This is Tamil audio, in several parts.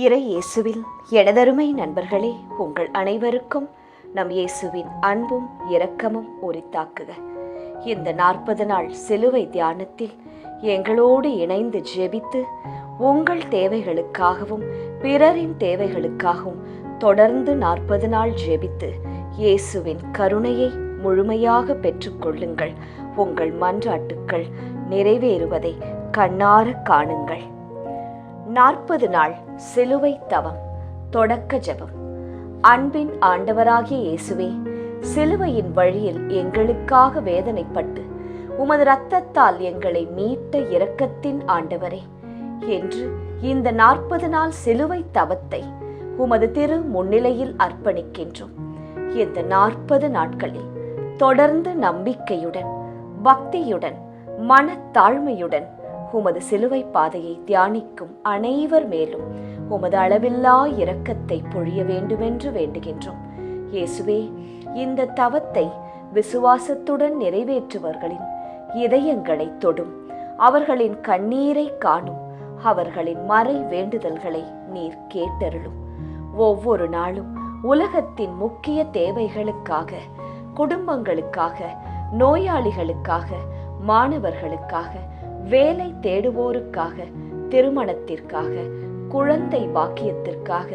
இறை இயேசுவில் எனதருமை நண்பர்களே, உங்கள் அனைவருக்கும் நம் இயேசுவின் அன்பும் இரக்கமும் உரித்தாக்குக. இந்த 40 நாள் சிலுவை தியானத்தில் எங்களோடு இணைந்து ஜெபித்து உங்கள் தேவைகளுக்காகவும் பிறரின் தேவைகளுக்காகவும் தொடர்ந்து 40 நாள் ஜெபித்து இயேசுவின் கருணையை முழுமையாக பெற்றுக்கொள்ளுங்கள். உங்கள் மன்றாட்டுக்கள் நிறைவேறுவதை கண்ணார காணுங்கள். 40 நாள் சிலுவை தவம் தொடக்க ஜெபம். அன்பின் ஆண்டவராகிய இயேசுவே, சிலுவையின் வழியில் எங்களுக்காக வேதனைப்பட்டு உமது இரத்தத்தால் எங்களை மீட்ட இரக்கத்தின் ஆண்டவரே, என்று இந்த 40 நாள் சிலுவை தவத்தை உமது திரு முன்னிலையில் அர்ப்பணிக்கின்றோம். இந்த 40 நாட்களில் தொடர்ந்து நம்பிக்கையுடன், பக்தியுடன், மனத்தாழ்மையுடன் உமது சிலுவை பாதையை தியானிக்கும் அனைவர் மேலும் உமது அளவில்லா இரக்கத்தை பொழிய வேண்டுமென்று வேண்டுகின்றோம். இயேசுவே, இந்த தவத்தை விசுவாசத்துடன் நிறைவேற்றுவர்களின் இதயங்களை தொடும், அவர்களின் கண்ணீரை காணும், அவர்களின் மறை வேண்டுதல்களை நீர் கேட்டருளும். ஒவ்வொரு நாளும் உலகத்தின் முக்கிய தேவைகளுக்காக, குடும்பங்களுக்காக, நோயாளிகளுக்காக, மாணவர்களுக்காக, வேலை தேடுவோருக்காக, திருமணத்திற்காக, குழந்தை பாக்கியத்திற்காக,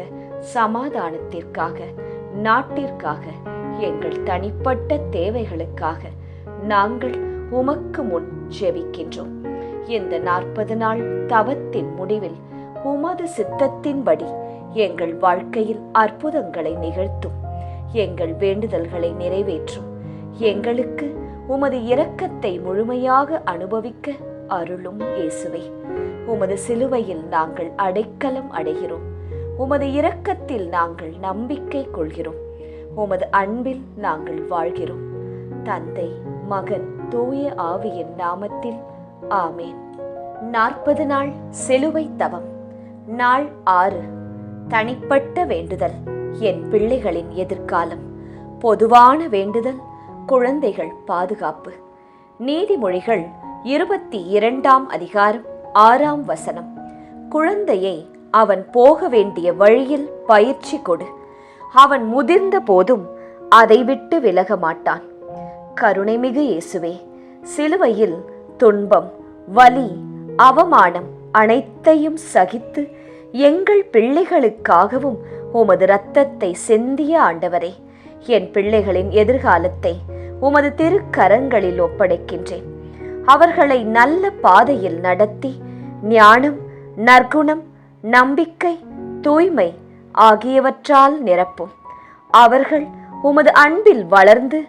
சமாதானத்திற்காக, நாட்டிற்காக, எங்கள் தனிப்பட்ட தேவைகளுக்காக நாங்கள் உமக்கு முன் ஜெபிக்கின்றோம். இந்த 40 நாள் தவத்தின் முடிவில் உமது சித்தத்தின்படி எங்கள் வாழ்க்கையில் அற்புதங்களை நிகழ்த்தும், எங்கள் வேண்டுதல்களை நிறைவேற்றும், எங்களுக்கு உமது இரக்கத்தை முழுமையாக அனுபவிக்க அருளும். இயேசுவே, உமது சிலுவையில் நாங்கள் அடைக்கலம் அடைகிறோம், உமது இரக்கத்தில் நாங்கள் நம்பிக்கை கொள்கிறோம், உமது அன்பில் நாங்கள் வாழ்கிறோம். தந்தை, மகன், தூய ஆவியின் நாமத்தில் ஆமேன். 40 நாள் சிலுவை தவம். நாள் 6. தனிப்பட்ட வேண்டுதல். என் பிள்ளைகளின் எதிர்காலம். பொதுவான வேண்டுதல், குழந்தைகள் பாதுகாப்பு. நீதிமொழிகள் 22ஆம் அதிகாரம் 6ஆம் வசனம். குழந்தையை அவன் போக வேண்டிய வழியில் பயிற்சி கொடு, அவன் முதிர்ந்த போதும் அதை விட்டு விலக மாட்டான். கருணைமிகு இயேசுவே, சிலுவையில் துன்பம், வலி, அவமானம் அனைத்தையும் சகித்து எங்கள் பிள்ளைகளுக்காகவும் உமது இரத்தத்தை சிந்திய ஆண்டவரே, என் பிள்ளைகளின் எதிர்காலத்தை உமது திருக்கரங்களில் ஒப்படைக்கின்றேன். அவர்களை நல்ல பாதையில் நடத்தி ஞானம், நற்குணம், நம்பிக்கை, தூய்மை ஆகியவற்றால் நிரப்பும். அவர்கள் உமது அன்பில் வளர்ந்து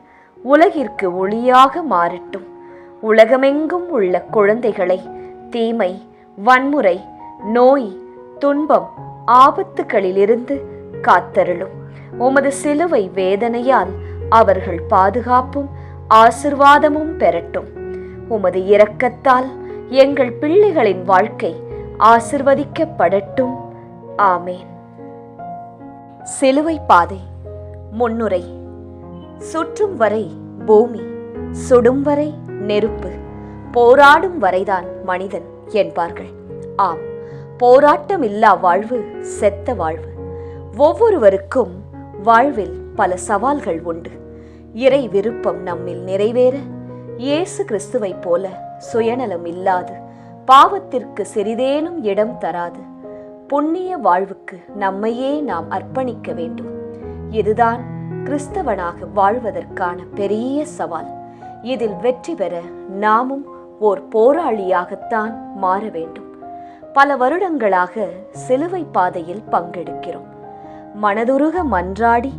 உலகிற்கு ஒளியாக மாறட்டும். உலகமெங்கும் உள்ள குழந்தைகளை தீமை, வன்முறை, நோய், துன்பம், ஆபத்துகளிலிருந்து காத்தருளும். உமது சிலுவை வேதனையால் அவர்கள் பாதுகாப்பும் ஆசிர்வாதமும் பெறட்டும். உமது இரக்கத்தால் எங்கள் பிள்ளைகளின் வாழ்க்கை ஆசிர்வதிக்கப்படட்டும். ஆமேன். சிலுவை பாதை. முன்னுரை. சுற்றும் வரை பூமி, சுடும் வரை நெருப்பு, போராடும் வரைதான் மனிதன் என்பார்கள். ஆம், போராட்டமில்லா வாழ்வு செத்த வாழ்வு. ஒவ்வொருவருக்கும் வாழ்வில் பல சவால்கள் உண்டு. இறை விருப்பம் நம்மில் நிறைவேற இயேசு கிறிஸ்துவை போல சுயநலம் இல்லாது, பாவத்திற்கு சிறிதேனும் இடம் தராது புண்ணிய வாழ்வுக்கு நம்மையே நாம் அர்ப்பணிக்க வேண்டும். இதுதான் கிறிஸ்தவனாக வாழ்வதற்கான பெரிய சவால். இதில் வெற்றி பெற நாமும் ஓர் போராளியாகத்தான் மாற வேண்டும். பல வருடங்களாக சிலுவை பாதையில் பங்கெடுக்கிறோம். மனதுருக மன்றாடி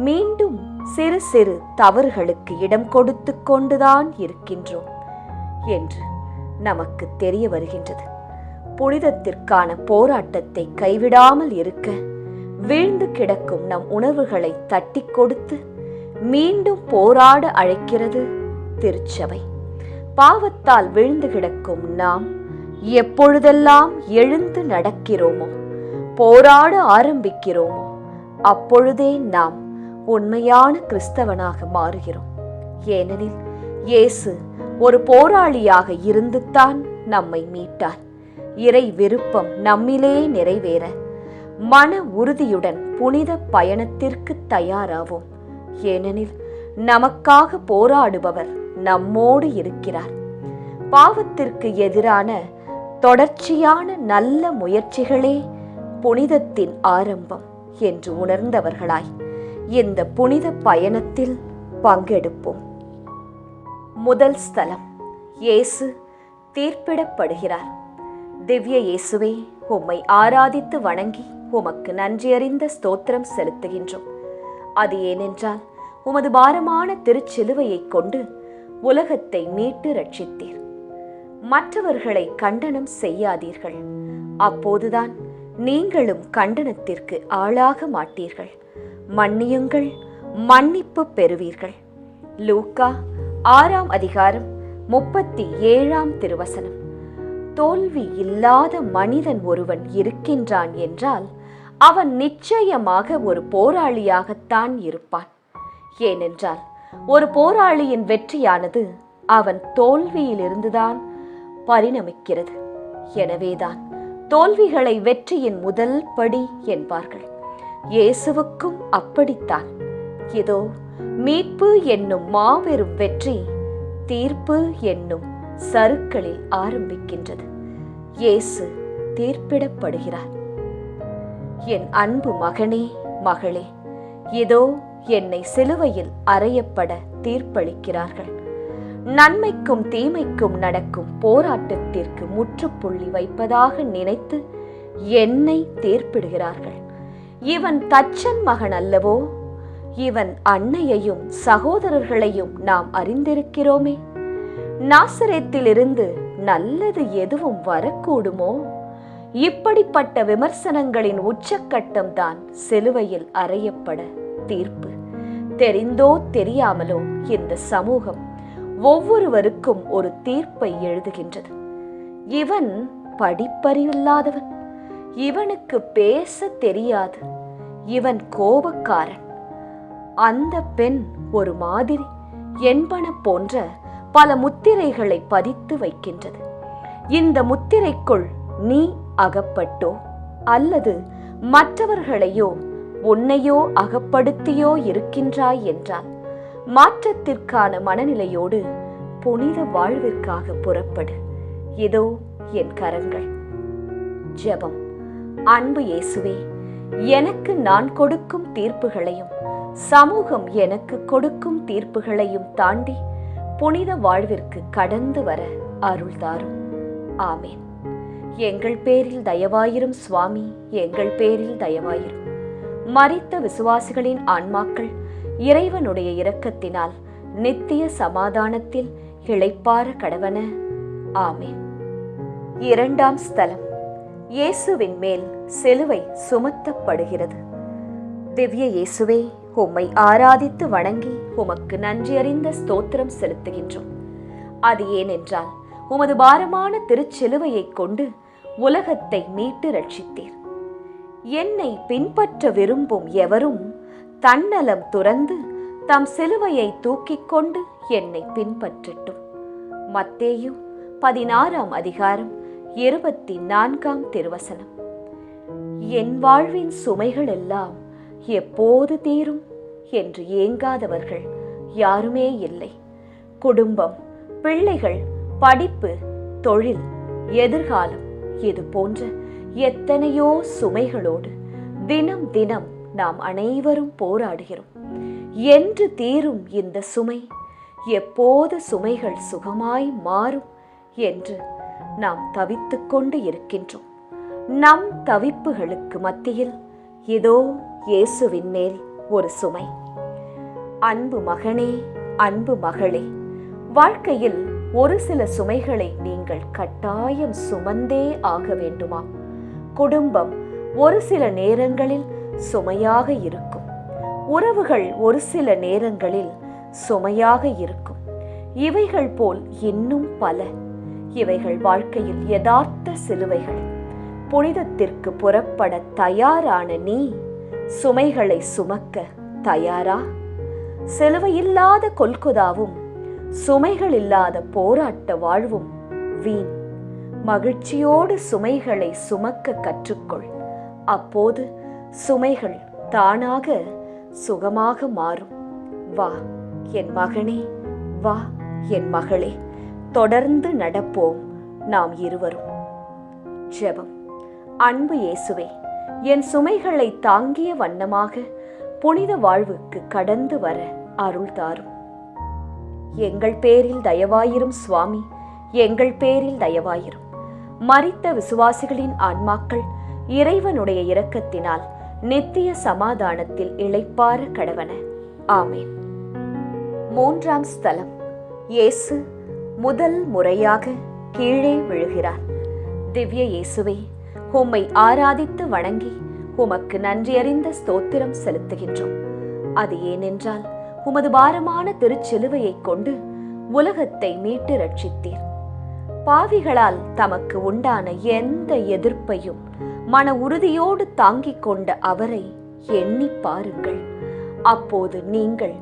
மீண்டும் சிறு சிறு தவறுகளுக்கு இடம் கொடுத்து கொண்டுதான் இருக்கின்றோம் என்று நமக்கு தெரிய வருகின்றது. புனிதத்திற்கான போராட்டத்தை கைவிடாமல் இருக்க வீழ்ந்து கிடக்கும் நம் உணர்வுகளை தட்டி கொடுத்து மீண்டும் போராட அழைக்கிறது திருச்சபை. பாவத்தால் விழுந்து கிடக்கும் நாம் எப்பொழுதெல்லாம் எழுந்து நடக்கிறோமோ, போராட ஆரம்பிக்கிறோமோ, அப்பொழுதே நாம் உண்மையான கிறிஸ்தவனாக மாறுகிறோம். ஏனெனில் இயேசு ஒரு போராளியாக இருந்துத்தான் நம்மை மீட்டார். இறை விருப்பம் நம்மிலே நிறைவேற மன உறுதியுடன் புனித பயணத்திற்கு தயாராவோம். ஏனெனில் நமக்காக போராடுபவர் நம்மோடு இருக்கிறார். பாவத்திற்கு எதிரான தொடர்ச்சியான நல்ல முயற்சிகளே புனிதத்தின் ஆரம்பம் என்று உணர்ந்தவர்களாய் இந்த புனித பயணத்தில் பங்கெடுப்போம். முதல் ஸ்தலம், இயேசு தீர்ப்பிடப்படுகிறார். திவ்ய இயேசுவே, உம்மை ஆராதித்து வணங்கி உமக்கு நன்றியறிந்த ஸ்தோத்திரம் செலுத்துகின்றோம். அது ஏனென்றால் உமது பாரமான திருச்சிலுவையை கொண்டு உலகத்தை மீட்டு ரட்சித்தீர். மற்றவர்களை கண்டனம் செய்யாதீர்கள், அப்போதுதான் நீங்களும் கண்டனத்திற்கு ஆளாக மாட்டீர்கள். மன்னியுங்கள், மன்னிப்பு பெறுவீர்கள். லூக்கா 6ஆம் அதிகாரம் 37ஆம் திருவசனம். தோல்வி இல்லாத மனிதன் ஒருவன் இருக்கின்றான் என்றால் அவன் நிச்சயமாக ஒரு போராளியாகத்தான் இருப்பான். ஏனென்றால் ஒரு போராளியின் வெற்றியானது அவன் தோல்வியிலிருந்துதான் பரிணமிக்கிறது. எனவேதான் தோல்விகளை வெற்றியின் முதல் படி என்பார்கள். இயேசுவுக்கும் அப்படித்தான். இதோ மீட்பு என்னும் மாபெரும் வெற்றி தீர்ப்பு என்னும் சறுக்களில் ஆரம்பிக்கின்றது. இயேசு தீர்ப்பிடப்படுகிறார். என் அன்பு மகனே, மகளே, இதோ என்னை சிலுவையில் அறையப்பட தீர்ப்பளிக்கிறார்கள். நன்மைக்கும் தீமைக்கும் நடக்கும் போராட்டத்திற்கு முற்றுப்புள்ளி வைப்பதாக நினைத்து என்னை தீர்ப்பிடுகிறார்கள். இவன் தச்சன் மகன் அல்லவோ? இவன் அன்னையையும் சகோதரர்களையும் நாம் அறிந்திருக்கிறோமே. நாசரேத்திலிருந்து நல்லது எதுவும் வரக்கூடுமோ? இப்படிப்பட்ட விமர்சனங்களின் உச்சக்கட்டம் தான் சிலுவையில் அறையப்பட தீர்ப்பு. தெரிந்தோ தெரியாமலோ இந்த சமூகம் ஒவ்வொருவருக்கும் ஒரு தீர்ப்பை எழுதுகின்றது. இவன் படிப்பறிவில்லாதவன், இவனுக்கு பேச தெரியாது, இவன் கோபக்காரன், அந்த பெண் ஒரு மாதிரி என்பன போன்ற பல முத்திரைகளை பதித்து வைக்கின்றது. இந்த முத்திரைக்குள் நீ அகப்பட்டோ அல்லது மற்றவர்களையோ உன்னையோ அகப்படுத்தியோ இருக்கின்றாய் என்றால் மாற்றத்திற்கான மனநிலையோடு புனித வாழ்விற்காக புறப்படு. இதோ என் கரங்கள். ஜெபம். அன்பு இயேசுவே, எனக்கு நான் கொடுக்கும் தீர்ப்புகளையும் சமூகம் எனக்கு கொடுக்கும் தீர்ப்புகளையும் தாண்டி புனித வாழ்விற்கு கடந்து வர அருள் தாரும். ஆமேன். எங்கள் பேரில் தயவாயிரும் சுவாமி, எங்கள் பேரில் தயவாயிரும். மரித்த விசுவாசிகளின் ஆன்மாக்கள் இறைவனுடைய இரக்கத்தினால் நித்திய சமாதானத்தில் இளைப்பாற கடவன. ஆமேன். இரண்டாம் ஸ்தலம், இயேசுவின் மேல் சிலுவை சுமத்தப்படுகிறது. திவ்ய இயேசுவே, உம்மை ஆராதித்து வணங்கி உமக்கு நன்றியறிந்த ஸ்தோத்திரம் செலுத்துகின்றோம். அது ஏனென்றால் உமது பாரமான திருச்சிலுவையை கொண்டு உலகத்தை மீட்டு ரட்சித்தீர். என்னை பின்பற்ற விரும்பும் எவரும் தன்னலம் துறந்து தம் சிலுவையை தூக்கிக் கொண்டு என்னை பின்பற்றட்டும். மத்தேயு 16ஆம் அதிகாரம் 24ஆம் திருவசனம். என் வாழ்வின் சுமைகள் எல்லாம் எப்போது தீரும் என்று ஏங்காதவர்கள் யாருமே இல்லை. குடும்பம், பிள்ளைகள், படிப்பு, தொழில், எதிர்காலம், இது போன்ற எத்தனையோ சுமைகளோடு தினம் தினம் நாம் அனைவரும் போராடுகிறோம். என்று தீரும் இந்த சுமை? எப்போது சுமைகள் சுகமாய் மாறும் என்று நாம் தவித்துக் கொண்டு இருக்கின்றோம். நம் தவிப்புகளுக்கு மத்தியில் இதோ இயேசுவின் மேல் ஒரு சுமை. அன்பு மகனே, அன்பு மகளே, வாழ்க்கையில் ஒரு சில சுமைகளை நீங்கள் கட்டாயம் சுமந்தே ஆக வேண்டுமா? குடும்பம் ஒரு சில நேரங்களில் சுமையாக இருக்கும். உறவுகள் ஒரு சில நேரங்களில் சுமையாக இருக்கும். இவைகள் போல் இன்னும் பல. இவைகள் வாழ்க்கையில் யதார்த்த சிலுவைகள். புனிதத்திற்கு புறப்பட தயாரான நீ சுமைகளை சுமக்க தயாரா? சிலுவையில்லாத கொல்கொதாவும் சுமைகள் இல்லாத போராட்ட வாழ்வும் வீண். மகிழ்ச்சியோடு சுமைகளை சுமக்க கற்றுக்கொள். அப்போது சுமைகள் தானாக சுகமாக மாறும். வா என் மகனே, வா என் மகளே, தொடர்ந்து நடப்போம் நாம் இருவரும். ஜெபம். அன்பு இயேசுவே, என் சுமைகளை தாங்கிய வண்ணமாக புனித வாழ்வுக்கு கடந்து வர அருள் தாரும். எங்கள் பேரில் தயவாயிரும் சுவாமி, எங்கள் பேரில் தயவாயிரும். மரித்த விசுவாசிகளின் ஆன்மாக்கள் இறைவனுடைய இரக்கத்தினால் நித்திய சமாதானத்தில் இளைப்பாற கடவன. ஆமேன். மூன்றாம் ஸ்தலம். இயேசு முதல் முறையாக கீழே விழுகிறார். திவ்ய இயேசுவே, உம்மை ஆராதித்து வணங்கி உமக்கு நன்றியறிந்த ஸ்தோத்திரம் செலுத்துகின்றோம். அது ஏனென்றால் உமது பாரமான திருச்சிலுவையை கொண்டு உலகத்தை மீட்டு ரட்சித்தீர். பாவிகளால் தமக்கு உண்டான எந்த எதிர்ப்பையும் மன உறுதியோடு தாங்கிக் கொண்ட அவரை எண்ணி பாருங்கள். அப்போது நீங்கள்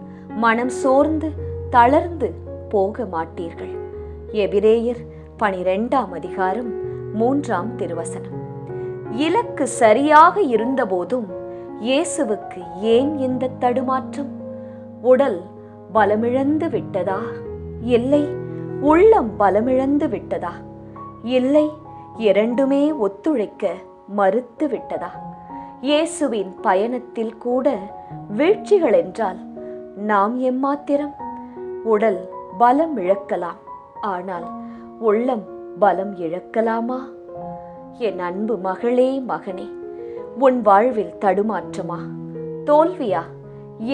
மனம் சோர்ந்து தளர்ந்து போக மாட்டீர்கள். எபிரேயர் 12ஆம் அதிகாரம் 3ஆம் திருவசனம். இலக்கு சரியாக இருந்தபோதும் இயேசுவுக்கு ஏன் இந்த தடுமாற்றம்? உடல் பலமிழந்து விட்டதா? இல்லை, உள்ளம் பலமிழந்து விட்டதா? இல்லை, இரண்டுமே ஒத்துழைக்க மறுத்து விட்டதா? இயேசுவின் பயணத்தில் கூட வீழ்ச்சிகள் என்றால் நாம் எம்மாத்திரம்? உடல் பலம் இழக்கலாம், ஆனால் உள்ளம் பலம் இழக்கலாமா? என் அன்பு மகளே, மகனே, உன் வாழ்வில் தடுமாற்றமா, தோல்வியா?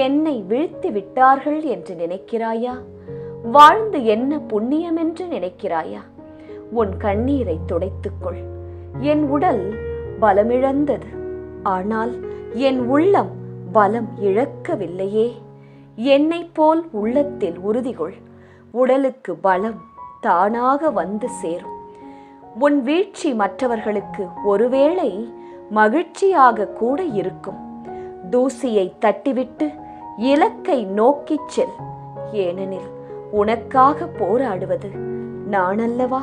என்னை வீழ்த்தி விட்டார்கள் என்று நினைக்கிறாயா? வாழ்ந்து என்ன புண்ணியம் என்று நினைக்கிறாயா? உன் கண்ணீரை துடைத்துக்கொள். என் உடல் பலமிழந்தது, ஆனால் என் உள்ளம் பலம் இழக்கவில்லையே. என்னை போல் உள்ளத்தில் உறுதிகொள். உடலுக்கு பலம் தானாக வந்து சேரும். உன் வீழ்ச்சி மற்றவர்களுக்கு ஒருவேளை மகிழ்ச்சியாக கூட இருக்கும். தூசியை தட்டிவிட்டு இலக்கை நோக்கிச் செல். ஏனெனில் உனக்காக போராடுவது நான் அல்லவா?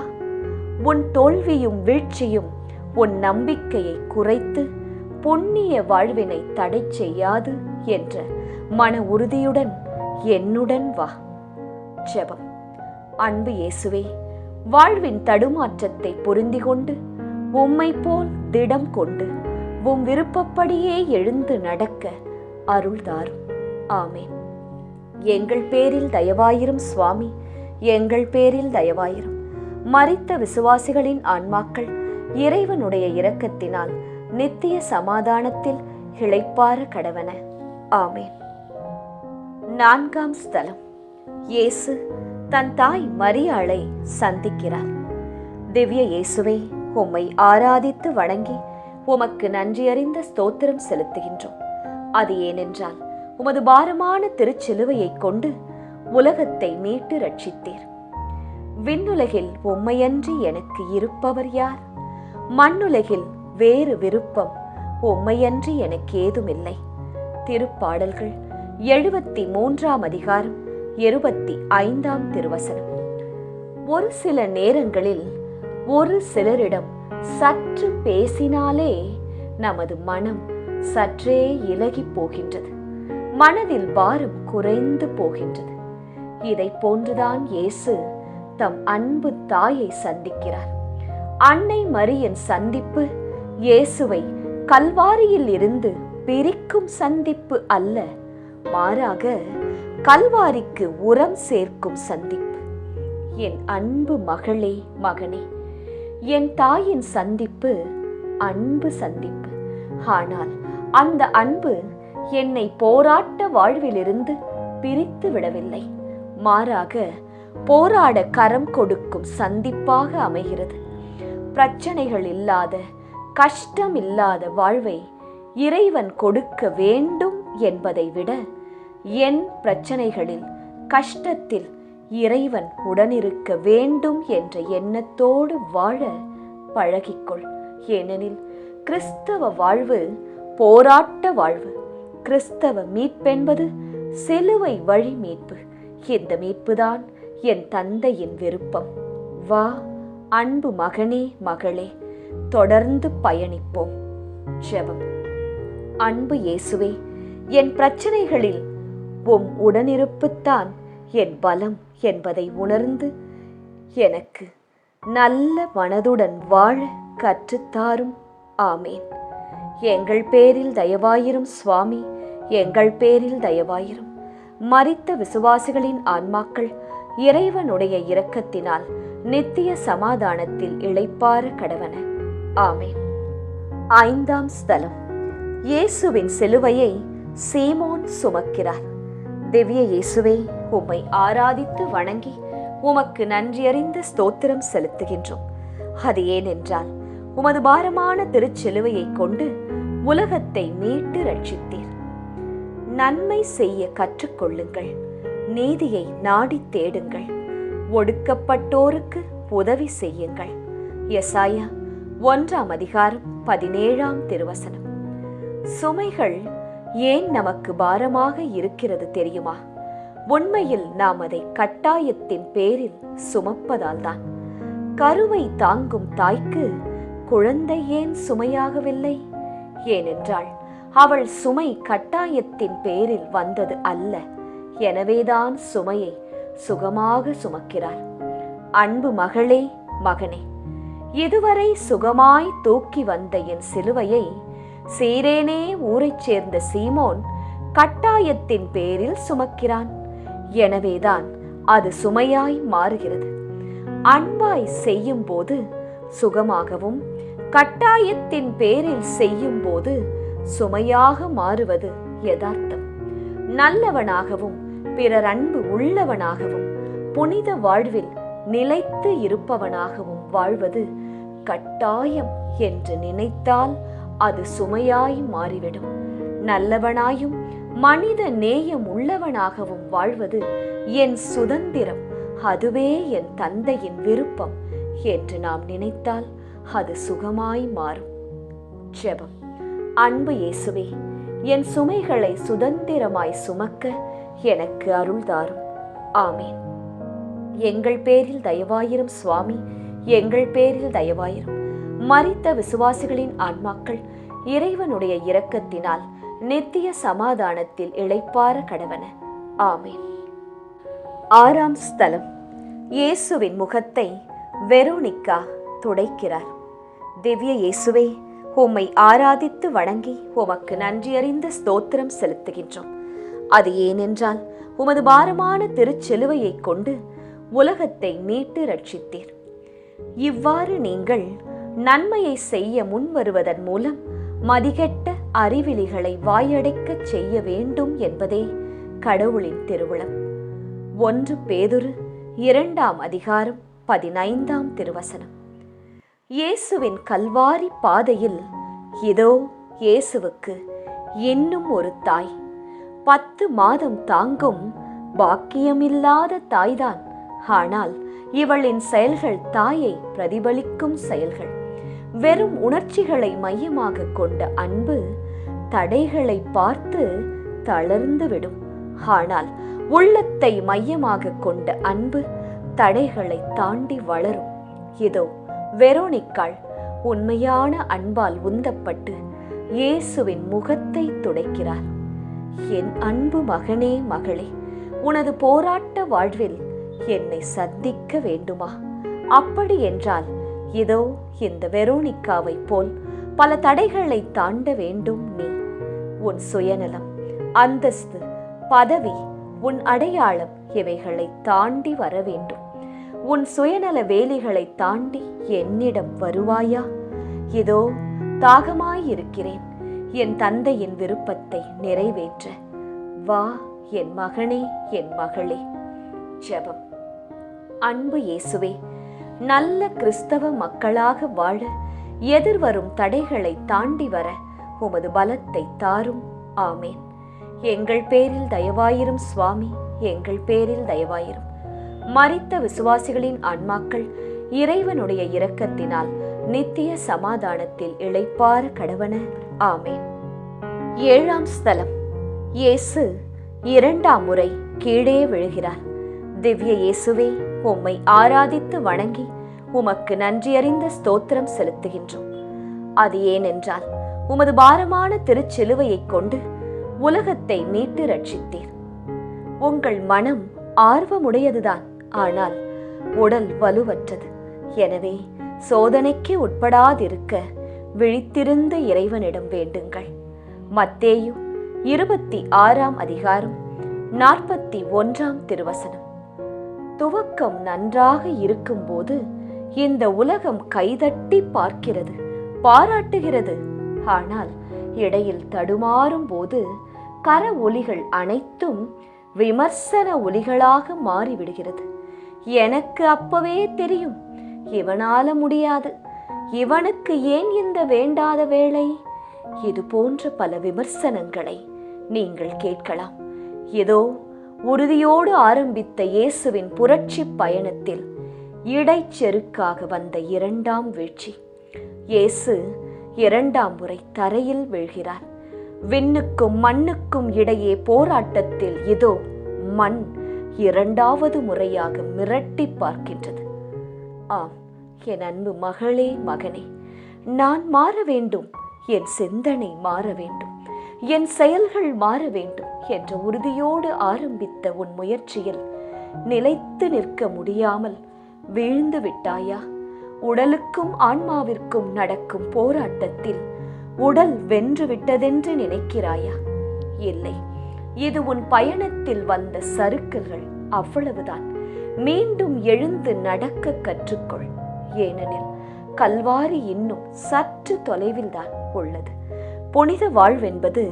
உன் தோல்வியும் வீழ்ச்சியும் உன் நம்பிக்கையை குறைத்து புண்ணிய வாழ்வினை தடை செய்யாது என்ற மன உறுதியுடன் என்னுடன் வா. ஜெபம். அன்பு இயேசுவே, வாழ்வின் தடுமாற்றத்தை பொருந்தி கொண்டு உம்மை போல் திடம் கொண்டு உம் விருப்பப்படியே எழுந்து நடக்க அருள் தாரும். ஆமேன். எங்கள் பேரில் தயவாயிரும் சுவாமி, எங்கள் பேரில் தயவாயிரும். மரித்த விசுவாசிகளின் ஆன்மாக்கள் இறைவனுடைய இரக்கத்தினால் நித்திய சமாதானத்தில் இளைப்பாற கடவன. ஆமேன். நான்காம் ஸ்தலம். இயேசு தன் தாய் மரியாளை சந்திக்கிறார். திவ்ய இயேசுவே, உம்மை ஆராதித்து வணங்கி உமக்கு நன்றியறிந்த ஸ்தோத்திரம் செலுத்துகின்றோம். அது ஏனென்றால் உமது பாரமான திருச்சிலுவையை கொண்டு உலகத்தை மீட்டு ரட்சித்தீர். விண்ணுலகில் உம்மையன்றி எனக்கு இருப்பவர் யார்? மண்ணுலகில் வேறு விருப்பம் உம்மையன்றி எனக்கு ஏதுமில்லை. திருப்பாடல்கள் 73ஆம் அதிகாரம் 25ஆம் திருவசனம். ஒரு சில நேரங்களில் ஒரு சிலரிடம் சற்று பேசினாலே நமது மனம் சற்றே இலகி போகின்றது, மனதில் பாரம் குறைந்து போகின்றது. இதை போன்றுதான் இயேசு தம் அன்பு தாயை சந்திக்கிறார். அன்னை மரியின் சந்திப்பு இயேசுவை கல்வாரியில் இருந்து பிரிக்கும் சந்திப்பு அல்ல, மாறாக கல்வாரிக்கு உரம் சேர்க்கும் சந்திப்பு. என் அன்பு மகளே, மகனே, என் தாயின் சந்திப்பு அன்பு சந்திப்பு. ஆனால் அந்த அன்பு என்னை போராட்ட வாழ்விலிருந்து பிரித்து விடவில்லை, மாறாக போராட கரம் கொடுக்கும் சந்திப்பாக அமைகிறது. பிரச்சனைகள் இல்லாத, கஷ்டம் இல்லாத வாழ்வை இறைவன் கொடுக்க வேண்டும் என்பதை விட என் பிரச்சனைகளில், கஷ்டத்தில் இறைவன் உடனிருக்க வேண்டும் என்ற எண்ணத்தோடு வாழ பழகிக்கொள். ஏனெனில் கிறிஸ்தவ வாழ்வு போராட்ட வாழ்வு. கிறிஸ்தவ மீட்பென்பது சிலுவை வழி மீட்பு. இந்த மீட்புதான் என் தந்தையின் விருப்பம். வா அன்பு மகனே, மகளே, தொடர்ந்து பயணிப்போம். ஜெபம். அன்பு இயேசுவே, என் பிரச்சனைகளில் உம் உடனிருப்புத்தான் என் பலம் என்பதை உணர்ந்து எனக்கு நல்ல மனதுடன் வாழ கற்றுத்தாரும். ஆமேன். எங்கள் பேரில் தயவாயிரும் சுவாமி, எங்கள் பேரில் தயவாயிரும். மரித்த விசுவாசிகளின் ஆன்மாக்கள் இறைவனுடைய இரக்கத்தினால் நித்திய சமாதானத்தில் இளைப்பாற கடவன. ஆமேன். 5ஆம் ஸ்தலம். இயேசுவின் சிலுவையை சீமோன் சுமக்கிறார். திவ்ய இயேசுவே, உம்மை ஆராதித்து வணங்கி உமக்கு நன்றியறிந்த ஸ்தோத்திரம் செலுத்துகின்றோம். அது ஏனென்றால் உமது பாரமான திருச்சிலுவையை கொண்டு உலகத்தை மீட்டு ரட்சித்தீர். நன்மை செய்ய கற்றுக்கொள்ளுங்கள், நீதியை நாடி தேடுங்கள், ஒடுக்கப்பட்டோருக்கு உதவி செய்யுங்கள். எசாயா 1ஆம் அதிகாரம் 17ஆம் திருவசனம். சுமைகள் ஏன் நமக்கு பாரமாக இருக்கிறது தெரியுமா? உண்மையில் நாம் அதை கட்டாயத்தின் பேரில் சுமப்பதால் தான். கருவை தாங்கும் தாய்க்கு குழந்தை ஏன் சுமையாகவில்லை? ஏனென்றால் அவள் சுமை கட்டாயத்தின் பேரில் வந்தது அல்ல. எனவேதான் சுமையை சுகமாக சுமக்கிறார். அன்பு மகளே, மகனே, இதுவரை சுகமாய் தூக்கி வந்த என் சிலுவையை சீரேனே ஊரைச் சேர்ந்த சீமோன் கட்டாயத்தின் பேரில் சுமக்கிறான். எனவேதான் அது சுமையாய் மாறுகிறது. அன்பாய் செய்யும் போது சுகமாகவும், கட்டாயத்தின் பேரில் செய்யும் போது சுமையாக மாறுவது யதார்த்தம். நல்லவனாகவும் பிறர் அன்பு உள்ளவனாகவும் புனித வாழ்வில் நிலைத்து இருப்பவனாகவும் வாழ்வது கட்டாயம் என்று நினைத்தால் அது சுமையாய் மாறிவிடும். நல்லவனாயும் மனித நேயம் உள்ளவனாகவும் வாழ்வது என் சுதந்திரம், அதுவே என் தந்தையின் விருப்பம் என்று நாம் நினைத்தால் அது சுகமாய் மாறும். ஜெபம். அன்பு இயேசுவே, என் சுமைகளை சுதந்திரமாய் சுமக்க எனக்கு அருள் தாரும். ஆமேன். எங்கள் பேரில் தயவாயிரும் சுவாமி, எங்கள் பேரில் தயவாயிரும். மரித்த விசுவாசிகளின் ஆன்மாக்கள் இறைவனுடைய இரக்கத்தினால் நித்திய சமாதானத்தில் இளைப்பாற கடவன. ஆமேன். 6ஆம் ஸ்தலம். இயேசுவின் முகத்தை வெரோனிக்கா துடைக்கிறார். திவ்ய இயேசுவே, உம்மை ஆராதித்து வணங்கி உமக்கு நன்றியறிந்த ஸ்தோத்திரம் செலுத்துகின்றோம். அது ஏனென்றால் உமது பாரமான திருச்சிலுவையை கொண்டு உலகத்தை மீட்டு ரட்சித்தீர். இவ்வாறு நீங்கள் நன்மையை செய்ய முன்வருவதன் மூலம் மதிகெட்ட அறிவிலிகளை வாயடைக்கச் செய்ய வேண்டும் என்பதே கடவுளின் திருவுளம். 1 பேதுரு 2ஆம் அதிகாரம் 15ஆம் திருவசனம். இயேசுவின் கல்வாரி பாதையில் இதோ இயேசுவுக்கு இன்னும் ஒரு தாய். 10 மாதம் தாங்கும் பாக்கியமில்லாத தாய்தான். ஆனால் இவளின் செயல்கள் தாயை பிரதிபலிக்கும் செயல்கள். வெறும் உணர்ச்சிகளை மையமாக கொண்ட அன்பு தடைகளை பார்த்து தளர்ந்துவிடும். ஆனால் உள்ளத்தை மையமாக கொண்ட அன்பு தடைகளை தாண்டி வளரும். இதோ வெரோனிக்காள் உண்மையான அன்பால் உந்தப்பட்டு இயேசுவின் முகத்தை துடைக்கிறார். என் அன்பு மகனே, மகளே, உனது போராட்ட வாழ்வில் என்னை சந்திக்க வேண்டுமா? அப்படி என்றால் இதோ இந்த வெரோனிக்காவை போல் பல தடைகளை தாண்ட வேண்டும். நீ உன் சுயநலம், அந்தஸ்து, பதவி, உன் அடையாளம் இவைகளை தாண்டி வர வேண்டும். உன் சுயநல வேலிகளை தாண்டி என்னிடம் வருவாயா? இதோ தாகமாயிருக்கிறேன் என் தந்தையின் விருப்பத்தை நிறைவேற்ற. வா என் மகனே, என் மகளே. ஜெபம். அன்பு இயேசுவே, நல்ல கிறிஸ்தவ மக்களாக வாழ எதிர்வரும் தடைகளை தாண்டி வர உமது பலத்தை தாரும். ஆமேன். எங்கள் பேரில் தயவாயிரும் சுவாமி, எங்கள் பேரில் தயவாயிரும். மரித்த விசுவாசிகளின் ஆன்மாக்கள் இறைவனுடைய இரக்கத்தினால் நித்திய சமாதானத்தில் இளைப்பாற கடவன. ஆமேன். 7ஆம் ஸ்தலம். இயேசு 2ஆம் முறை கீழே விழுகிறார். திவ்ய இயேசுவே, உம்மை ஆராதித்து வணங்கி உமக்கு நன்றியறிந்த ஸ்தோத்திரம் செலுத்துகின்றோம். அது ஏனென்றால் உமது பாரமான திருச்சிலுவையைக் கொண்டு உலகத்தை மீட்டு ரட்சித்தீர். உங்கள் மனம் ஆர்வமுடையதுதான், ஆனால் உடல் வலுவற்றது. எனவே சோதனைக்கு உட்படாதிருக்க விழித்திருந்த இறைவனிடம் வேண்டுங்கள். மத்தேயு 26:41 திருவசனம். துவக்கம் நன்றாக இருக்கும்போது இந்த உலகம் கைதட்டி பார்க்கிறது, பாராட்டுகிறது. ஆனால் இடையில் தடுமாறும் போது கர ஒலிகள் அனைத்தும் விமர்சன ஒலிகளாக மாறிவிடுகிறது. எனக்கு அப்பவே தெரியும், இவனால முடியாது, இவனுக்கு ஏன் இந்த வேண்டாத வேலை? இது போன்ற பல விமர்சனங்களை நீங்கள் கேட்கலாம். ஏதோ உறுதியோடு ஆரம்பித்த இயேசுவின் புரட்சி பயணத்தில் இடைச்செருக்காக வந்த 2ஆம் வீழ்ச்சி. இயேசு 2ஆம் முறை தரையில் வீழ்கிறார். விண்ணுக்கும் மண்ணுக்கும் இடையே போராட்டத்தில் இதோ மண் 2வது முறையாக மிரட்டி பார்க்கின்றது. ஆம், என் அன்பு மகளே, மகனே, நான் மாற வேண்டும், என் சிந்தனை மாற வேண்டும், என் செயல்கள் மாற வேண்டும் என்ற உறுதியோடு ஆரம்பித்த உன் முயற்சியில் நிலைத்து நிற்க முடியாமல் வீழ்ந்து விட்டாயா? உடலுக்கும் ஆன்மாவிற்கும் நடக்கும் போராட்டத்தில் உடல் வென்று விட்டதென்று நினைக்கிறாயா? இல்லை, இது உன் பயணத்தில் வந்த சறுக்கல்கள், அவ்வளவுதான். மீண்டும் எழுந்து நடக்க கற்றுக்கொள். ஏனெனில் கல்வாரி இன்னும் சற்று தொலைவில்தான் உள்ளது. புனித வாழ்வென்பது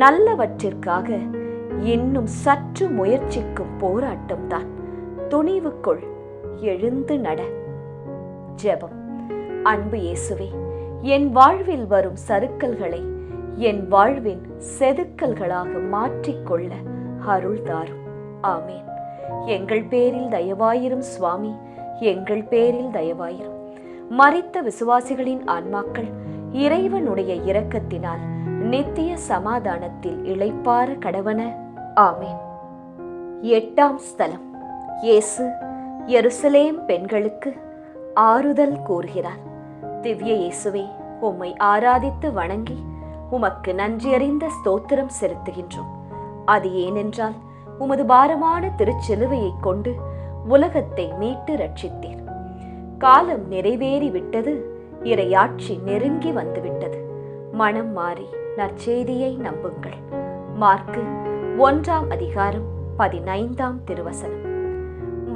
நல்லவற்றிற்காக இன்னும் சற்று முயற்சிக்கும் போராட்டம்தான். துணிவு கொள், எழுந்து நட. ஜெபம். அன்பு இயேசுவே, என் வாழ்வில் வரும் சறுக்கல்களை என் வாழ்வின் செதுக்கல்களாக மாற்றிக்கொள்ள அருள் தாரும். ஆமேன். எங்கள் பேரில் தயவாயிரும் சுவாமி, எங்கள் பேரில் தயவாயிரும். மரித்த விசுவாசிகளின் ஆன்மாக்கள் இறைவனுடைய இரக்கத்தினால் நித்திய சமாதானத்தில் இளைப்பாற கடவன. ஆமேன். 8ஆம் ஸ்தலம். இயேசு எருசலேம் பெண்களுக்கு ஆறுதல் கூறுகிறார். திவ்ய இயேசுவே, உம்மை ஆராதித்து வணங்கி உமக்கு நன்றியறிந்த ஸ்தோத்திரம் செலுத்துகின்றோம். அது ஏனென்றால் உமது பாரமான திருச்சிலுவையைக் கொண்டு உலகத்தை மீட்டு ரட்சித்தீர். காலம் நிறைவேறிவிட்டது, இறையாட்சி நெருங்கி வந்துவிட்டது. மனம் மாறி நற்செய்தியை நம்புங்கள். மாற்கு 1:15 திருவசனம்.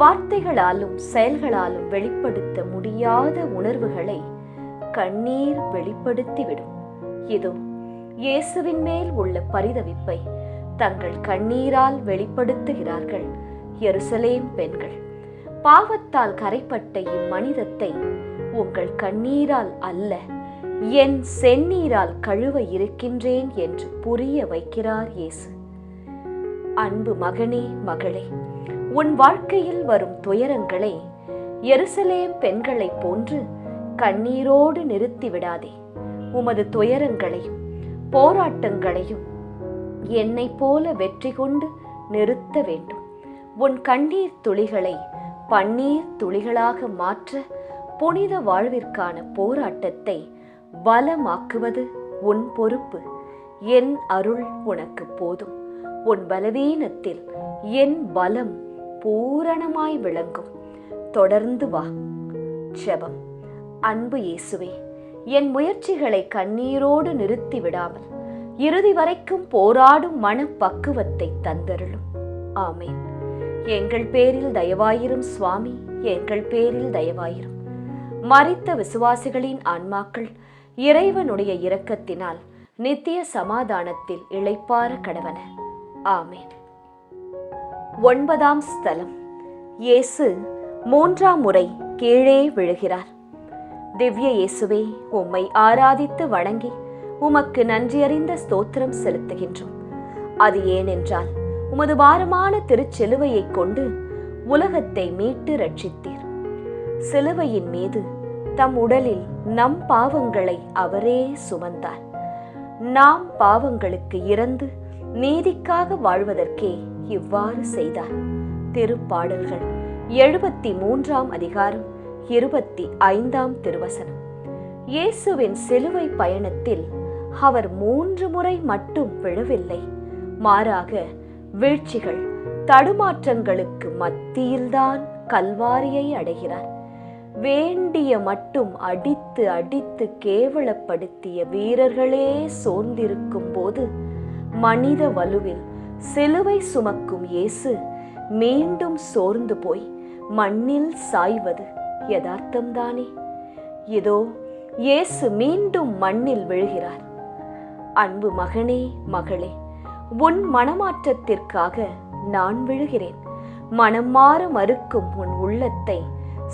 வார்த்தைகளாலும் செயல்களாலும் வெளிப்படுத்த முடியாத உணர்வுகளை கண்ணீர் வெளிப்படுத்திவிடும். இதோ இயேசுவின் மேல் உள்ள பரிதவிப்பை தங்கள் கண்ணீரால் வெளிப்படுத்துகிறார்கள் எருசலேம் பெண்கள். பாவத்தால் கரைப்பட்ட இம்மனிதத்தை உங்கள் கண்ணீரால் அல்ல, என் செந்நீரால் கழுவ இருக்கின்றேன் என்று புரிய வைக்கிறார் இயேசு. அன்பு மகனே, மகளே, உன் வாழ்க்கையில் வரும் துயரங்களை எருசலேம் பெண்களைப் போன்று கண்ணீரோடு நிறுத்திவிடாதே. உமது துயரங்களையும் போராட்டங்களையும் என்னை போல வெற்றி கொண்டு நிறுத்த வேண்டும். உன் கண்ணீர் துளிகளை பன்னீர் துளிகளாக மாற்ற புனித வாழ்விற்கான போராட்டத்தை பலமாக்குவது உன் பொறுப்பு. என் அருள் உனக்கு போதும். உன் பலவீனத்தில் என் பலம் பூரணமாய் விளங்கும். தொடர்ந்து வா. ஜெபம். அன்பு இயேசுவே, என் முயற்சிகளை கண்ணீரோடு நிறுத்தி விடாமல் இறுதி வரைக்கும் போராடும் மனப்பக்குவத்தை தந்தருளும். ஆமேன். எங்கள் பேரில் தயவாயிரும் சுவாமி, எங்கள் பேரில் தயவாயிரும். மரித்த விசுவாசிகளின் ஆன்மாக்கள் இறைவனுடைய இரக்கத்தினால் நித்திய சமாதானத்தில் இளைப்பாற கடவன. ஆமேன். 9ஆம் ஸ்தலம். இயேசு 3ஆம் முறை கீழே விழுகிறார். திவ்ய இயேசுவே, உம்மை ஆராதித்து வணங்கி உமக்கு நன்றியறிந்த ஸ்தோத்திரம் செலுத்துகின்றோம். அது ஏனென்றால் உமது பாரமான திருச்சிலுவையைக் கொண்டு உலகத்தை மீட்டு ரட்சித்தீர். சிலுவையின் மீது தம் உடலில் நம் பாவங்களை அவரே சுமந்தார். நாம் பாவங்களுக்கு இறந்து நீதிக்காக வாழ்வதற்கே இவ்வாறு செய்தார். திருப்பாடல்கள் 73:25 திருவசனம். இயேசுவின் சிலுவை பயணத்தில் அவர் 3 முறை மட்டும் விழவில்லை. மாறாக வீழ்ச்சிகள், தடுமாற்றங்களுக்கு மத்தியில்தான் கல்வாரியை அடைகிறார். வேண்டிய மட்டும் அடித்து அடித்து கேவலப்படுத்திய வீரர்களே சோர்ந்திருக்கும் போது மனித வலுவில் சிலுவை சுமக்கும் இயேசு மீண்டும் சோர்ந்து போய் மண்ணில் சாய்வது யதார்த்தம்தானே? இதோ இயேசு மீண்டும் மண்ணில் விழுகிறார். அன்பு மகனே, மகளே, உன் மனமாற்றத்திற்காக நான் விழுகிறேன். மனம் மாற மறுக்கும் உன் உள்ளத்தை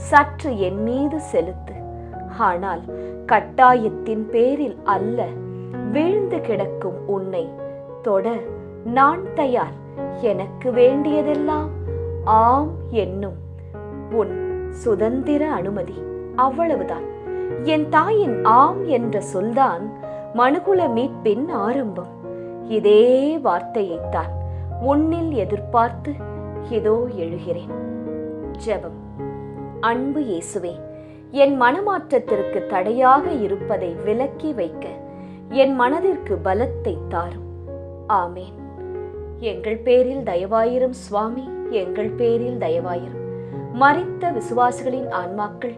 சற்று என் மீது செலுத்து. ஆனால் கட்டாயத்தின் பேரில் அல்ல. வீழ்ந்து கிடக்கும் உன்னை தொட நான் தயார். எனக்கு வேண்டியதெல்லாம் ஆம் என்னும் உன் சுதந்திர அனுமதி, அவ்வளவுதான். என் தாயின் ஆம் என்ற சொல்தான் மனுகுல மீட்பின் ஆரம்பம். இதே வார்த்தையைத்தான் உன்னில் எதிர்பார்த்து இதோ எழுகிறேன். ஜெபம். அன்பு இயேசுவே, என் மனமாற்றத்திற்கு தடையாக இருப்பதை விலக்கி வைக்க என் மனதிற்கு பலத்தை தாரும். ஆமேன். எங்கள் பேரில் தயவாயிரும் சுவாமி, எங்கள் பேரில் தயவாயிரும். மரித்த விசுவாசிகளின் ஆன்மாக்கள்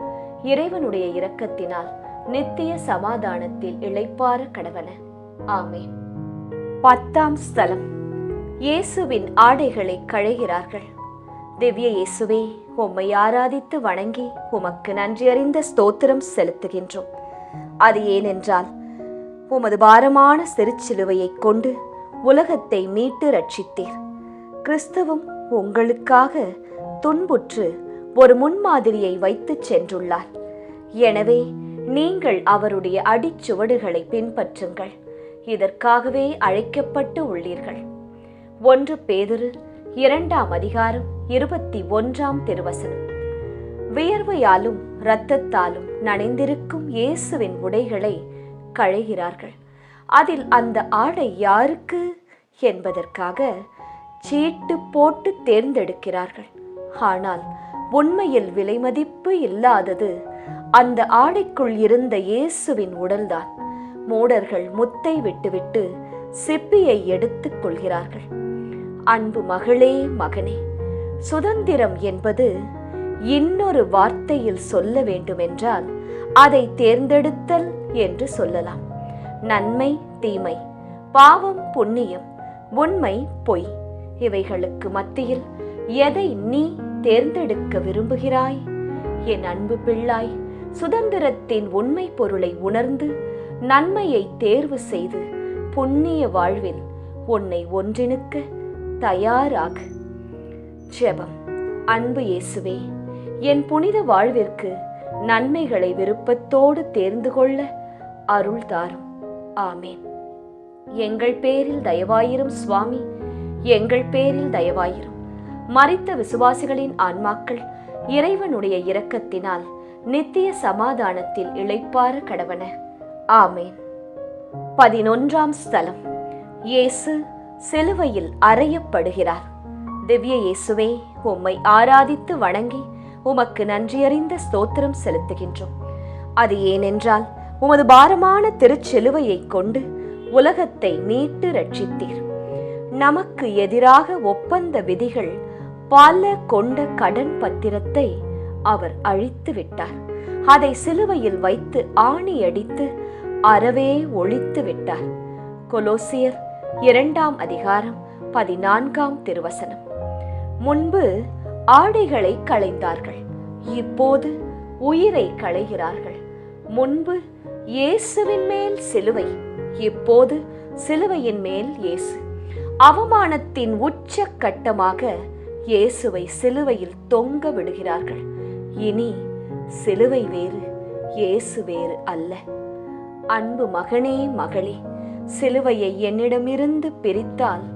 இறைவனுடைய இரக்கத்தினால் நித்திய சமாதானத்தில் இளைப்பாற கடவன. ஆமேன். 10ஆம் ஸ்தலம். இயேசுவின் ஆடைகளை களைகிறார்கள். திவ்ய இயேசுவே, உம்மை ஆராதித்து வணங்கி உமக்கு நன்றியறிந்த ஸ்தோத்திரம் செலுத்துகின்றோம். அது ஏனென்றால் உமது பாரமான சிறுச்சிலுவையை கொண்டு உலகத்தை மீட்டு ரட்சித்தீர். கிறிஸ்துவும் உங்களுக்காக துன்புற்று ஒரு முன்மாதிரியை வைத்து சென்றுள்ளார். எனவே நீங்கள் அவருடைய அடிச்சுவடுகளை பின்பற்றுங்கள். இதற்காகவே அழைக்கப்பட்டு உள்ளீர்கள். 1 பேதுரு 2ஆம் அதிகாரம் 21ஆம் திருவசனம். வியர்வையாலும் இரத்தத்தாலும் நனைந்திருக்கும் இயேசுவின் உடைகளை களைகிறார்கள். அதில் அந்த ஆடை யாருக்கு என்பதற்காக சீட்டு போட்டு தேர்ந்தெடுக்கிறார்கள். ஆனால் உண்மையில் விலைமதிப்பு இல்லாதது அந்த ஆடைக்குள் இருந்த இயேசுவின் உடல்தான். மூடர்கள் முத்தை விட்டுவிட்டு சிப்பியை எடுத்துக் கொள்கிறார்கள். அன்பு மகளே, மகனே, சுதந்திரம் என்பது இன்னொரு வார்த்தையில் சொல்ல வேண்டுமென்றால் அதை தேர்ந்தெடுத்தல் என்று சொல்லலாம். நன்மை தீமை, பாவம் புண்ணியம், உண்மை பொய், இவைகளுக்கு மத்தியில் எதை நீ தேர்ந்தெடுக்க விரும்புகிறாய்? என் அன்பு பிள்ளாய், சுதந்திரத்தின் உண்மை பொருளை உணர்ந்து நன்மையை தேர்வு செய்து புண்ணிய வாழ்வில் உன்னை ஒன்றிணுக்க தயாராக. ஜெபம். அன்பு இயேசுவே, என் புனித வாழ்விற்கு நன்மைகளை விருப்பத்தோடு தேர்ந்து கொள்ள அருள் தாரும். ஆமேன். எங்கள் பேரில் தயவாயிரும் சுவாமி, எங்கள் பேரில் தயவாயிரும். மரித்த விசுவாசிகளின் ஆன்மாக்கள் இறைவனுடைய இரக்கத்தினால் நித்திய சமாதானத்தில் இளைப்பாற கடவன. ஆமேன். 11ஆம் ஸ்தலம். இயேசு சிலுவையில் அறையப்படுகிறார். திவ்ய இயேசுவே, உம்மை ஆராதித்து வணங்கி உமக்கு நன்றியறிந்த ஸ்தோத்திரம் செலுத்துகின்றோம். அது ஏனென்றால் உமது பாரமான திருச்சிலுவையை கொண்டு உலகத்தை மீட்டு ரட்சித்தீர். நமக்கு எதிராக ஒப்பந்த விதிகள் பல கொண்ட கடன் பத்திரத்தை அவர் அழித்து விட்டார். அதை சிலுவையில் வைத்து ஆணி அடித்து அறவே ஒழித்து விட்டார். கொலோசியர் 2ஆம் அதிகாரம் 14ஆம் திருவசனம். முன்பு ஆடைகளை களைந்தார்கள், இப்போது உயிரை களைகிறார்கள். முன்பு இயேசுவின் மேல் சிலுவை, இப்போது சிலுவையின் மேல் இயேசு. அவமானத்தின் உச்ச கட்டமாக இயேசுவை சிலுவையில் தொங்க விடுகிறார்கள். இனி சிலுவை வேறு, இயேசு வேறு அல்ல. அன்பு மகனே, மகளே, சிலுவையை என்னிடமிருந்து பிரித்தால்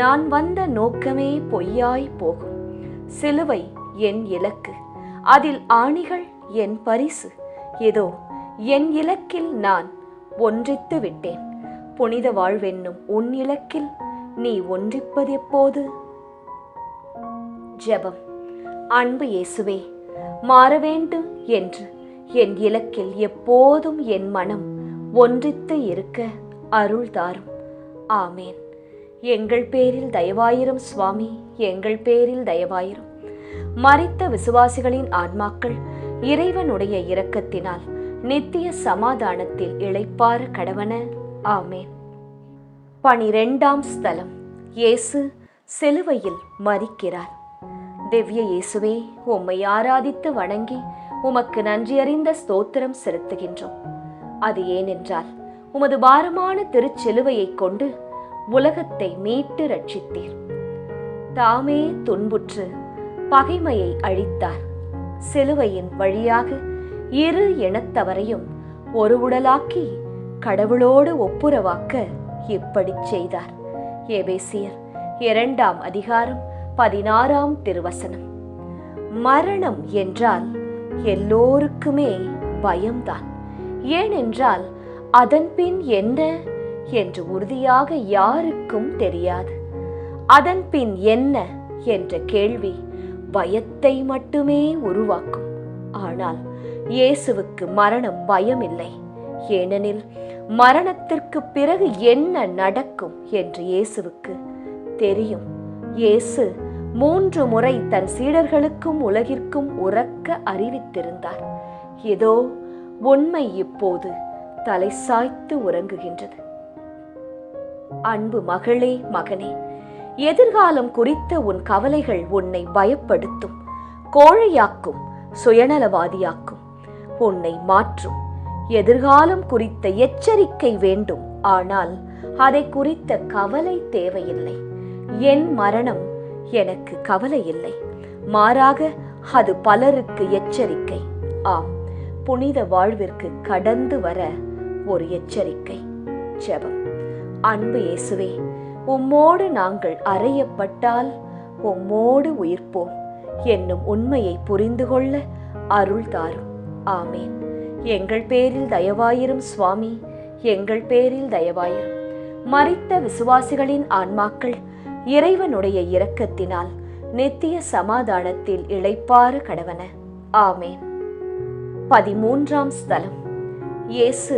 நான் வந்த நோக்கமே பொய்யாய் போகும். சிலுவை என் இலக்கு, அதில் ஆணிகள் என் பரிசு. இதோ என் இலக்கில் நான் ஒன்றித்து விட்டேன். புனித வாழ்வென்னும் உன் இலக்கில் நீ ஒன்றிப்பது எப்போது? ஜெபம். அன்பு இயேசுவே, மாற வேண்டும் என்று என் இலக்கில் எப்போதும் என் மனம் ஒன்றித்து இருக்க அருள் தாரும். ஆமேன். எங்கள் பேரில் தயவாயிரும் சுவாமி, எங்கள் பேரில் தயவாயிரும். மரித்த விசுவாசிகளின் ஆன்மாக்கள் இறைவனுடைய இரக்கத்தினால் நித்திய சமாதானத்தில் இளைப்பாற கடவன. ஆமேன். 12ஆம் ஸ்தலம். இயேசு சிலுவையில் மரிக்கிறார். திவ்ய இயேசுவே, உம்மை ஆராதித்து வணங்கி உமக்கு நன்றியறிந்த ஸ்தோத்திரம் செலுத்துகின்றோம். அது ஏனென்றால் உமது பாரமான திருச்சிலுவையை கொண்டு உலகத்தை மீட்டு ரட்சித்தீர். தாமே துன்புற்று பகைமையை அழித்தார். சிலுவையின் வழியாக இரு இனத்தவரையும் ஒரு உடலாக்கி கடவுளோடு ஒப்புரவாக்க இப்படி செய்தார். எபேசியர் 2ஆம் அதிகாரம் 16ஆம் திருவசனம். மரணம் என்றால் எல்லோருக்குமே பயம்தான். ஏனென்றால் அதன் பின் என்ன என்று உறுதியாக யாருக்கும் தெரியாது. அதன் பின் என்ன என்ற கேள்வி பயத்தை மட்டுமே உருவாக்கும். ஆனால் இயேசுவுக்கு மரணம் பயமில்லை. ஏனெனில் மரணத்திற்கு பிறகு என்ன நடக்கும் என்று இயேசுவுக்கு தெரியும். இயேசு 3 முறை தன் சீடர்களுக்கும் உலகிற்கும் உரக்க அறிவித்திருந்தார். இதோ உண்மை இப்போது தலை சாய்த்து உறங்குகின்றது. அன்பு மகளே, மகனே, எதிர்காலம் குறித்த உன் கவலைகள் உன்னை பயப்படுத்தும், கோழையாக்கும், சுயநலவாதியாக்கும், உன்னை மாற்றும். எதிர்காலம் குறித்த எச்சரிக்கை வேண்டும், ஆனால் அதை குறித்த கவலை தேவையில்லை. என் மரணம் எனக்கு கவலை இல்லை, மாறாக அது பலருக்கு எச்சரிக்கை. ஆம், புனித வாழ்விற்கு கடந்து வர ஒரு எச்சரிக்கை. ஜெபம். அன்பு இயேசுவே, உம்மோடு நாங்கள் அறையப்பட்டால் உம்மோடு உயிர்ப்போம் என்னும் உண்மையை புரிந்து கொள்ள அருள் தாரும். ஆமேன். எங்கள் பேரில் தயவாயிரும் சுவாமி, எங்கள் பேரில் தயவாயிரும். மரித்த விசுவாசிகளின் ஆன்மாக்கள் இறைவனுடைய இரக்கத்தினால் நித்திய சமாதானத்தில் இளைப்பாற கடவன. ஆமேன். 13ஆம் ஸ்தலம். இயேசு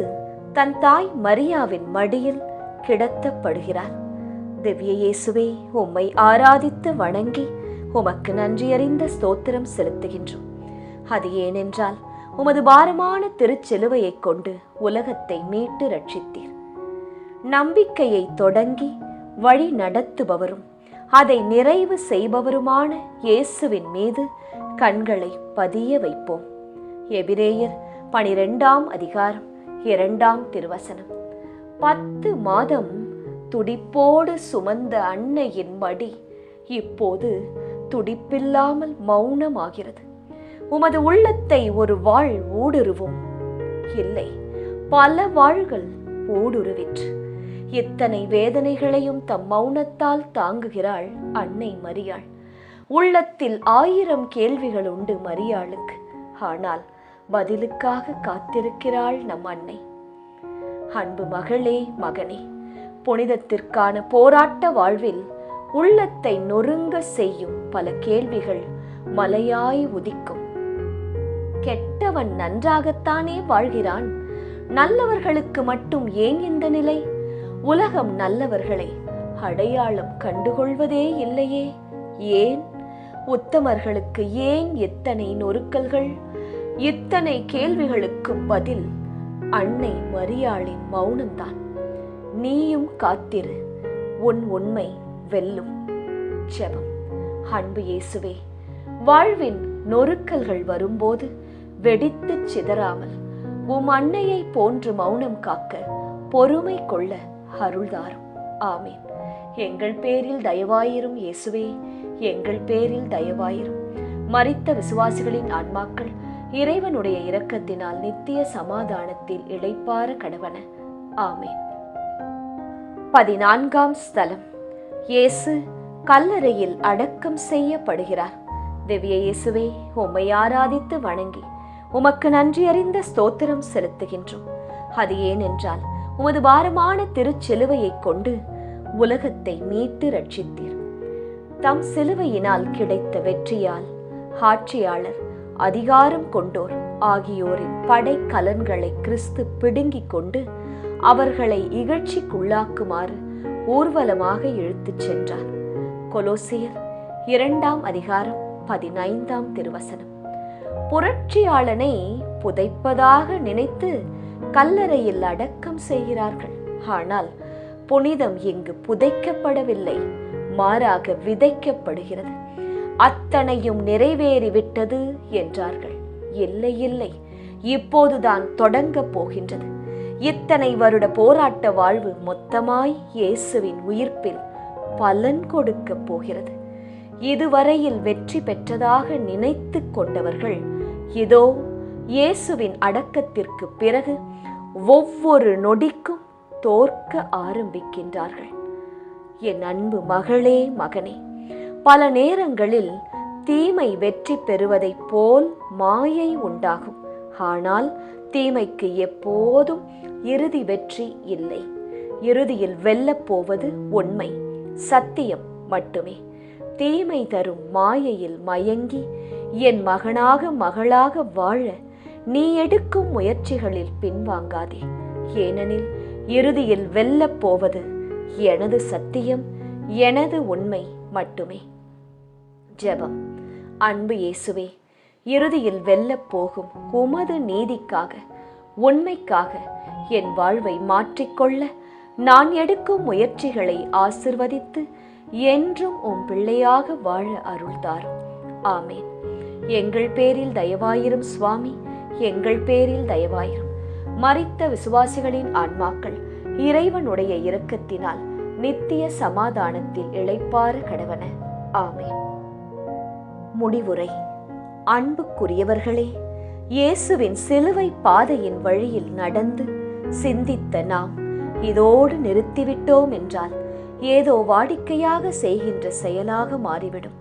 தன் தாய் மரியாவின் மடியில் கிடத்தப்படுகிறார். திவ்ய இயேசுவே, உம்மை ஆராதித்து வணங்கி உமக்கு நன்றியறிந்த ஸ்தோத்திரம் செலுத்துகின்றோம். அது ஏனென்றால் உமது பாரமான திருச்சிலுவையை கொண்டு உலகத்தை மீட்டு ரட்சித்தீர். நம்பிக்கையை தொடங்கி வழி நடத்துபவரும் அதை நிறைவு செய்பவருமான இயேசுவின் மீது கண்களை பதிய வைப்போம். எபிரேயர் 12ஆம் அதிகாரம் 2ஆம் திருவசனம். 10 மாதம் துடிப்போடு சுமந்த அன்னையின் மடி இப்போது துடிப்பில்லாமல் மௌனமாகிறது. உமது உள்ளத்தை ஒரு வாழ் ஊடுருவும். இல்லை, பல வாள்கள் ஊடுருவிற்று. இத்தனை வேதனைகளையும் தம் மௌனத்தால் தாங்குகிறாள் அன்னை மரியாள். உள்ளத்தில் 1000 கேள்விகள் உண்டு மரியாளுக்கு. ஆனால் பதிலுக்காக காத்திருக்கிறாள் நம் அன்னை. அன்பு மகளே, மகனே, புனிதத்திற்கான போராட்ட வாழ்வில் உள்ளத்தை நொறுங்க செய்யும் பல கேள்விகள் மலையாய் உதிக்கும். கெட்டவன் நன்றாகத்தானே வாழ்கிறான், நல்லவர்களுக்கு மட்டும் ஏன் இந்த நிலை? உலகம் நல்லவர்களை அடையாளம் கண்டுகொள்வதே இல்லையே, ஏன்? உத்தமர்களுக்கு ஏன் இத்தனை நொறுக்கல்கள்? இத்தனை கேள்விகளுக்கு பதில் அன்னை மரியாளின் மௌனம்தான். நீயும் காத்திரு, உன் உண்மை வெல்லும். ஜெபம். அன்பு இயேசுவே, வாழ்வின் நொறுக்கல்கள் வரும்போது வெடித்து சிதறாமல் உம் அன்னையை போன்று மௌனம் காக்க பொறுமை கொள்ள அருள்தாரும். ஆமேன். எங்கள் பேரில் தயவாயிரும் இயேசுவே, எங்கள் பேரில் தயவாயிரும். மரித்த விசுவாசிகளின் ஆன்மாக்கள் இறைவனுடைய இரக்கத்தினால் நித்திய சமாதானத்தில் இளைப்பாற கடவன. ஆமேன். 14ஆம் ஸ்தலம். இயேசு கல்லறையில் அடக்கம் செய்யப்படுகிறார். திவ்ய இயேசுவே, உம்மை ஆராதித்து வணங்கி உமக்கு நன்றியறிந்த ஸ்தோத்திரம் செலுத்துகின்றோம். அது ஏனென்றால் உமது பாரமான திருச்சிலுவையை கொண்டு உலகத்தை மீட்டு ரட்சித்தீர். தம் சிலுவையினால் கிடைத்த வெற்றியால் ஆட்சியாளர், அதிகாரம் கொண்டோர் ஆகியோரின் படை கலன்களை கிறிஸ்து பிடுங்கிக் கொண்டு அவர்களை இகழ்ச்சிக்குள்ளாக்குமாறு ஊர்வலமாக இழுத்துச் சென்றார். கொலோசியர் 2:15 திருவசனம். புரட்சியாளனை புதைப்பதாக நினைத்து கல்லறையில் அடக்கம் செய்கிறார்கள். ஆனால் புனிதம் இங்கு புதைக்கப்படவில்லை, மாறாக விதைக்கப்படுகிறது. அத்தனையும் நிறைவேறிவிட்டது என்றார்கள். இல்லை இல்லை, இப்போதுதான் தொடங்கப் போகின்றது. இத்தனை வருட போராட்ட வாழ்வு மொத்தமாய் இயேசுவின் உயிர்ப்பில் பலன் கொடுக்க போகிறது. இதுவரையில் வெற்றி பெற்றதாக நினைத்து கொண்டவர்கள் இதோ இயேசுவின் அடக்கத்திற்கு பிறகு ஒவ்வொரு நொடிக்கும் தோற்க ஆரம்பிக்கின்றார்கள். என் அன்பு மகளே, மகனே, பல நேரங்களில் தீமை வெற்றி பெறுவதைப் போல் மாயை உண்டாகும். ஆனால் தீமைக்கு எப்போதும் இறுதி வெற்றி இல்லை. இறுதியில் வெல்லப் போவது உண்மை, சத்தியம் மட்டுமே. தீமை தரும் மாயையில் மயங்கி என் மகனாக மகளாக வாழ நீ எடுக்கும் முயற்சிகளில் பின்வாங்காதே. ஏனெனில் இறுதியில் வெல்லப் போவது எனது சத்தியம், எனது உண்மை மட்டுமே. ஜெபம். அன்பு இயேசுவே, இறுதியில் வெல்லப் போகும் உமது நீதிக்காக, உண்மைக்காக என் வாழ்வை மாற்றிக்கொள்ள நான் எடுக்கும் முயற்சிகளை ஆசிர்வதித்து என்றும் உம் பிள்ளையாக வாழ அருள்தாரும். ஆமேன். எங்கள் பேரில் தயவாயிரும் சுவாமி, எங்கள் பேரில் தயவாயிரும். மரித்த விசுவாசிகளின் ஆன்மாக்கள் இறைவனுடைய இரக்கத்தினால் நித்திய சமாதானத்தில் இளைப்பாற கடவன. ஆமேன். முடிவுரை. அன்புக்குரியவர்களே, இயேசுவின் சிலுவை பாதையின் வழியில் நடந்து சிந்தித்த நாம் இதோடு நிறுத்திவிட்டோம் என்றால் ஏதோ வாடிக்கையாக செய்கின்ற செயலாக மாறிவிடும்.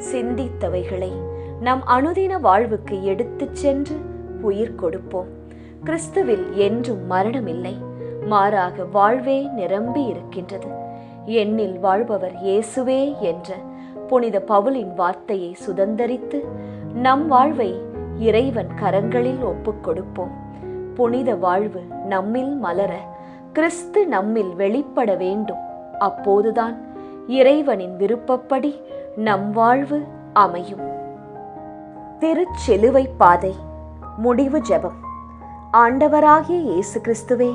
சிந்தித்தவைகளை நம் அனுதின வாழ்வுக்கு எடுத்துச் சென்று உயிர் கொடுப்போம். கிறிஸ்துவில் என்றும் மரணமில்லை, மாறாக வாழ்வே நிரம்பி இருக்கின்றது. என்னில் வாழ்பவர் இயேசுவே என்ற புனித பவுலின் வார்த்தையை சுதந்தரித்து நம் வாழ்வை இறைவன் கரங்களில் ஒப்புக் கொடுப்போம். புனித வாழ்வு நம்மில் மலர கிறிஸ்து நம்மில் வெளிப்பட வேண்டும். அப்போதுதான் இறைவனின் விருப்பப்படி நம் வாழ்வு அமையும். திருச்சிலுவை பாதை. முடிவு ஜெபம். ஆண்டவராகிய இயேசு கிறிஸ்துவே,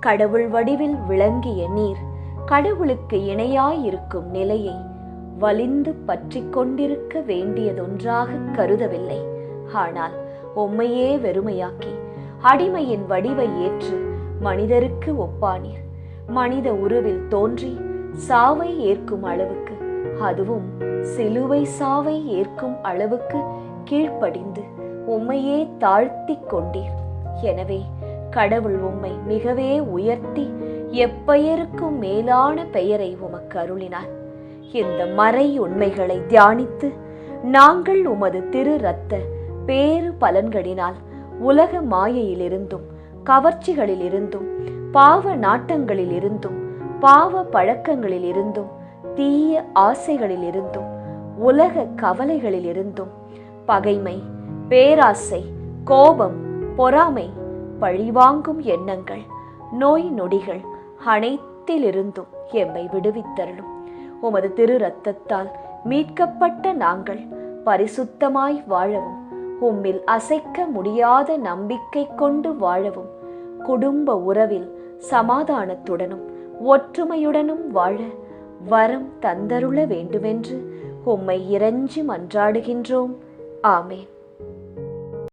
கடவுள் வடிவில் விளங்கிய நீர் கடவுளுக்கு இணையாயிருக்கும் நிலையை வலிந்து பற்றி கொண்டிருக்க வேண்டியதொன்றாக கருதவில்லை. ஆனால் உம்மையே வெறுமையாக்கி அடிமையின் வடிவை ஏற்று மனிதருக்கு ஒப்பானீர். மனித உருவில் தோன்றி சாவை ஏற்கும் அளவுக்கு, அதுவும் சிலுவை சாவை ஏற்கும் அளவுக்கு கீழ்ப்படிந்து உம்மையே தாழ்த்தி கொண்டீர். எனவே கடவுள் உம்மை மிகவே உயர்த்தி எப்பெயருக்கும் மேலான பெயரை உமக்கு அருளினார். இந்த மறை உண்மைகளை தியானித்து நாங்கள் உமது திரு இரத்த பேறு பலன்களினால் உலக மாயையிலிருந்தும் கவர்ச்சிகளிலிருந்தும் பாவ நாட்டங்களிலிருந்தும் பாவ பழக்கங்களிலிருந்தும் தீய ஆசைகளிலிருந்தும் உலக கவலைகளிலிருந்தும் பகைமை, பேராசை, கோபம், பொறாமை, பழிவாங்கும் எண்ணங்கள், நோய் நொடிகள் அனைத்திலிருந்தும் எம்மை விடுவித்தருளும். உமது திரு இரத்தத்தால் மீட்கப்பட்ட நாங்கள் பரிசுத்தமாய் வாழவும், உம்மில் அசைக்க முடியாத நம்பிக்கை கொண்டு வாழவும், குடும்ப உறவில் சமாதானத்துடனும் ஒற்றுமையுடனும் வாழ வரம் தந்தருள வேண்டுமென்று உம்மை இறைஞ்சி மன்றாடுகின்றோம். ஆமேன்.